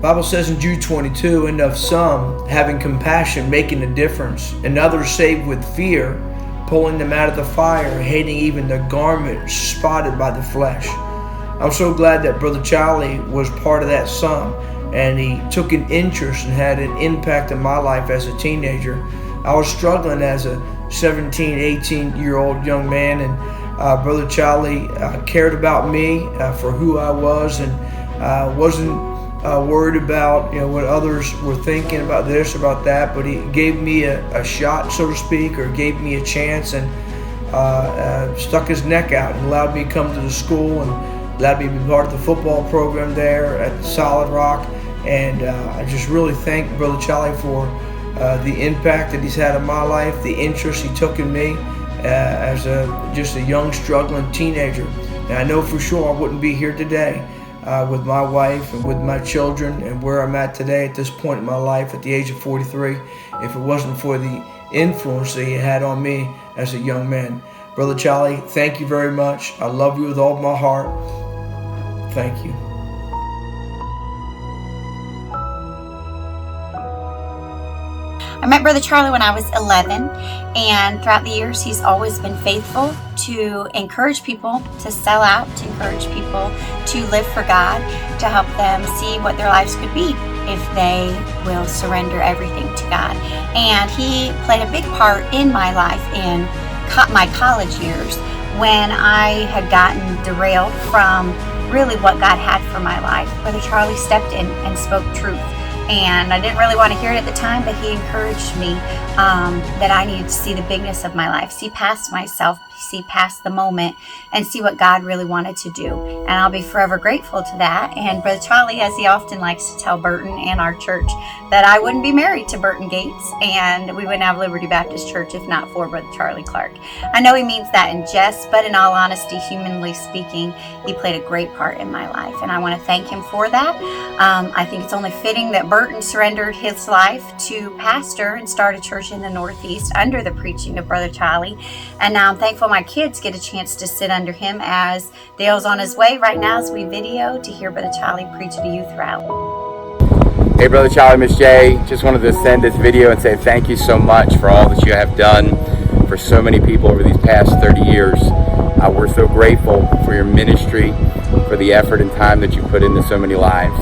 Bible says in Jude 22, and of some, having compassion, making a difference, and others saved with fear, pulling them out of the fire, hating even the garment spotted by the flesh. I'm so glad that Brother Charlie was part of that some, and he took an interest and had an impact in my life as a teenager. I was struggling as a 17, 18-year-old young man, and Brother Charlie cared about me for who I was, and wasn't worried about what others were thinking about this, about that, but he gave me a shot, so to speak, or gave me a chance, and stuck his neck out and allowed me to come to the school and allowed me to be part of the football program there at Solid Rock. And I just really thank Brother Charlie for the impact that he's had in my life, the interest he took in me as just a young, struggling teenager. And I know for sure I wouldn't be here today with my wife and with my children and where I'm at today at this point in my life at the age of 43 if it wasn't for the influence that he had on me as a young man. Brother Charlie, thank you very much. I love you with all my heart. Thank you. I met Brother Charlie when I was 11, and throughout the years he's always been faithful to encourage people to sell out, to encourage people to live for God, to help them see what their lives could be if they will surrender everything to God. And he played a big part in my life in my college years when I had gotten derailed from really what God had for my life. Brother Charlie stepped in and spoke truth. And I didn't really want to hear it at the time, but he encouraged me that I needed to see the bigness of my life, see past myself, see past the moment, and see what God really wanted to do. And I'll be forever grateful to that. And Brother Charlie, as he often likes to tell Burton and our church, that I wouldn't be married to Burton Gates, and we wouldn't have Liberty Baptist Church if not for Brother Charlie Clark. I know he means that in jest, but in all honesty, humanly speaking, he played a great part in my life, and I want to thank him for that. I think it's only fitting that Burton surrendered his life to pastor and start a church in the Northeast under the preaching of Brother Charlie. And now I'm thankful my kids get a chance to sit under him as Dale's on his way right now as we video to hear Brother Charlie preach at a youth rally. Hey Brother Charlie, Miss J, just wanted to send this video and say thank you so much for all that you have done for so many people over these past 30 years. We're so grateful for your ministry, for the effort and time that you put into so many lives.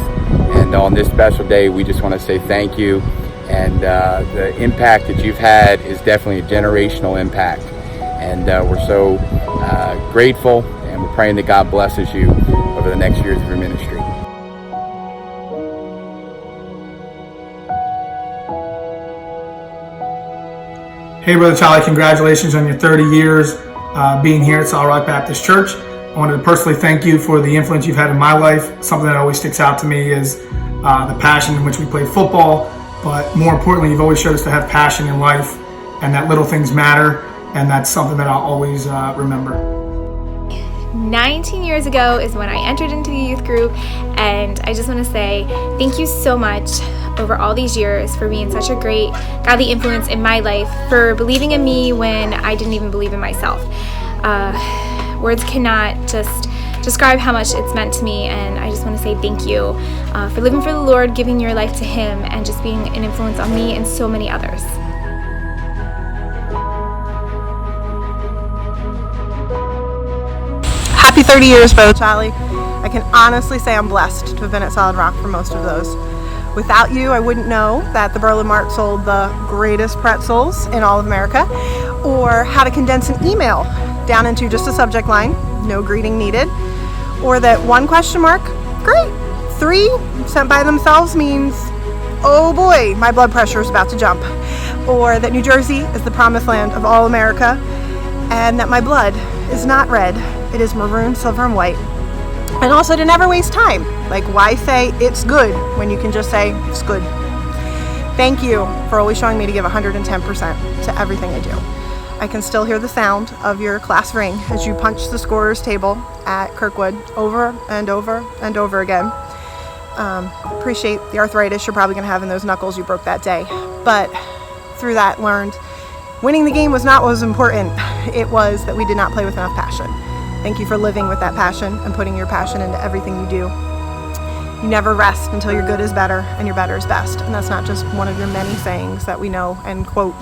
And on this special day, we just want to say thank you. And the impact that you've had is definitely a generational impact. And we're so grateful, and we're praying that God blesses you over the next years of your ministry. Hey Brother Charlie, congratulations on your 30 years being here at Solid Rock Baptist Church. I wanted to personally thank you for the influence you've had in my life. Something that always sticks out to me is the passion in which we played football, but more importantly, you've always showed us to have passion in life and that little things matter, and that's something that I'll always remember. 19 years ago is when I entered into the youth group, and I just want to say thank you so much over all these years for being such a great godly influence in my life, for believing in me when I didn't even believe in myself. Words cannot just describe how much it's meant to me, and I just want to say thank you for living for the Lord, giving your life to Him, and just being an influence on me and so many others. Happy 30 years, Brother Charlie. I can honestly say I'm blessed to have been at Solid Rock for most of those. Without you, I wouldn't know that the Berlin Mart sold the greatest pretzels in all of America, or how to condense an email down into just a subject line, no greeting needed, or that one question mark, great, 3 sent by themselves means, oh boy, my blood pressure is about to jump, or that New Jersey is the promised land of all America, and that my blood is not red, it is maroon, silver, and white. And also to never waste time. Like, why say it's good when you can just say it's good? Thank you for always showing me to give 110% to everything I do. I can still hear the sound of your class ring as you punch the scorer's table at Kirkwood over and over and over again. Appreciate the arthritis you're probably going to have in those knuckles you broke that day. But through that, learned winning the game was not what was important. It was that we did not play with enough passion. Thank you for living with that passion and putting your passion into everything you do. You never rest until your good is better and your better is best. And that's not just one of your many sayings that we know and quote.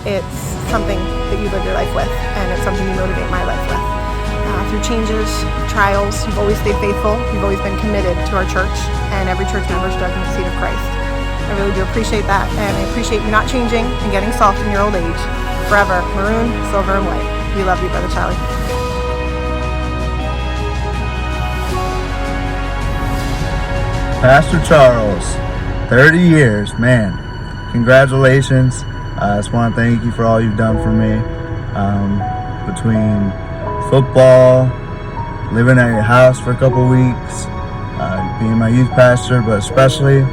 It's something that you live your life with, and it's something you motivate my life with. Through changes, trials, you've always stayed faithful. You've always been committed to our church, and every church member is dug in the seat of Christ. I really do appreciate that, and I appreciate you not changing and getting soft in your old age. Forever, maroon, silver, and white. We love you, Brother Charlie. Pastor Charles, 30 years, man. Congratulations. I just want to thank you for all you've done for me. Between football, living at your house for a couple weeks, being my youth pastor, but especially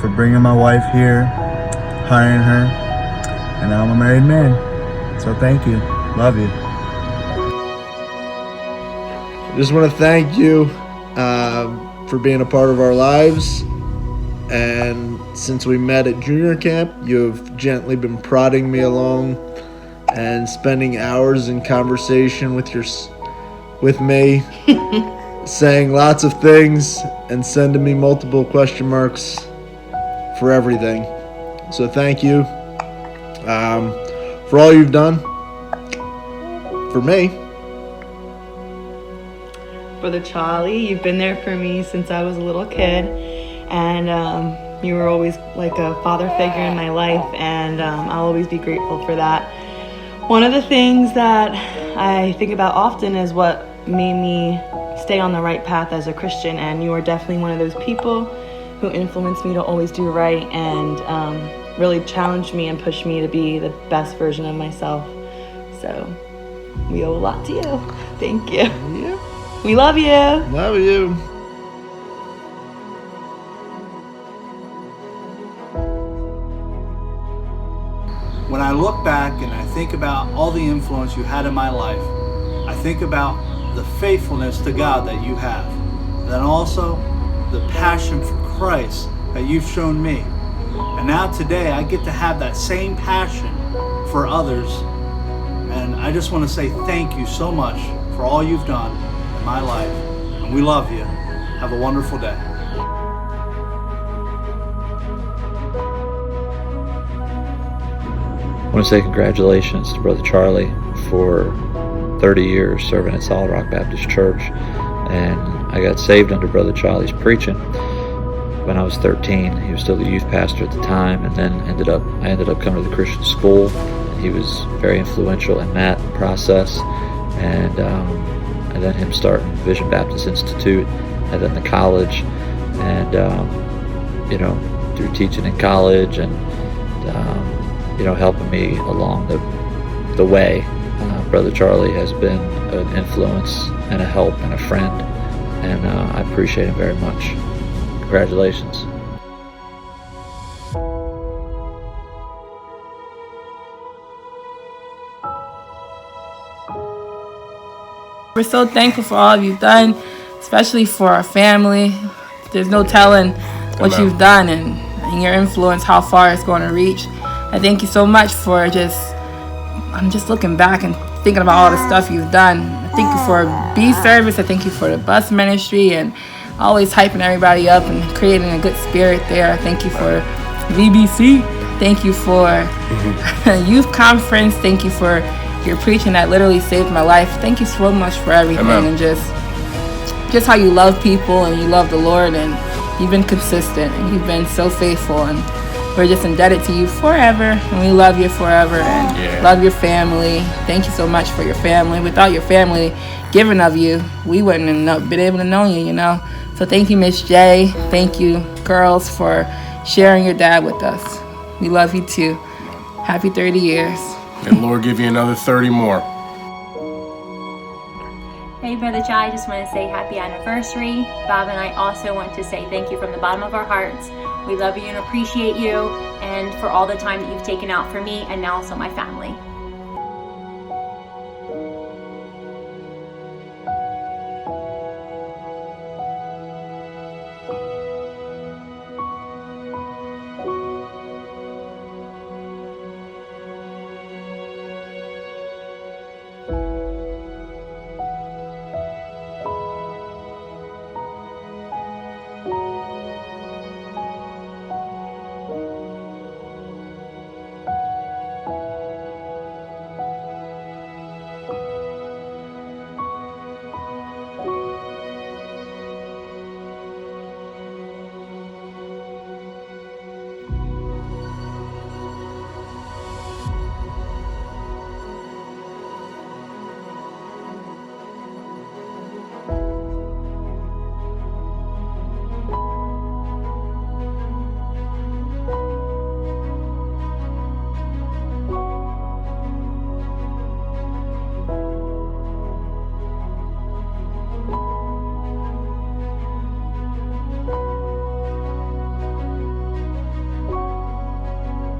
for bringing my wife here, hiring her, and now I'm a married man. So thank you. Love you. I just want to thank you for being a part of our lives. And since we met at junior camp, you've gently been prodding me along and spending hours in conversation with me, saying lots of things and sending me multiple question marks for everything. So thank you for all you've done for me. Brother Charlie, you've been there for me since I was a little kid, and you were always like a father figure in my life, and I'll always be grateful for that. One of the things that I think about often is what made me stay on the right path as a Christian, and you are definitely one of those people who influenced me to always do right and really challenged me and pushed me to be the best version of myself. So we owe a lot to you. Thank you. Yeah. We love you. Love you. When I look back and I think about all the influence you had in my life, I think about the faithfulness to God that you have, and then also the passion for Christ that you've shown me. And now today I get to have that same passion for others, and I just want to say thank you so much for all you've done in my life, and we love you. Have a wonderful day. I want to say congratulations to Brother Charlie for 30 years serving at Solid Rock Baptist Church, and I got saved under Brother Charlie's preaching when I was 13. He was still the youth pastor at the time, and then I ended up coming to the Christian school, and he was very influential in that process, and then him starting Vision Baptist Institute, and then the college, and through teaching in college and helping me along the way. Brother Charlie has been an influence and a help and a friend, and I appreciate him very much. Congratulations. We're so thankful for all you've done, especially for our family. There's no telling what you've done and your influence, how far it's going to reach. I thank you so much for I'm just looking back and thinking about all the stuff you've done. I thank you for bee service. I thank you for the bus ministry and always hyping everybody up and creating a good spirit there. I thank you for VBC. Thank you for youth conference. Thank you for your preaching that literally saved my life. Thank you so much for everything. Amen. And just how you love people and you love the Lord, and you've been consistent and you've been so faithful, and we're just indebted to you forever, and we love you forever, and love your family. Thank you so much for your family. Without your family giving of you, we wouldn't have been able to know you, So thank you, Miss J. Thank you, girls, for sharing your dad with us. We love you too. Happy 30 years. And Lord give you another 30 more. Hey, Brother Charlie, I just want to say happy anniversary. Bob and I also want to say thank you from the bottom of our hearts. We love you and appreciate you, and for all the time that you've taken out for me and now also my family.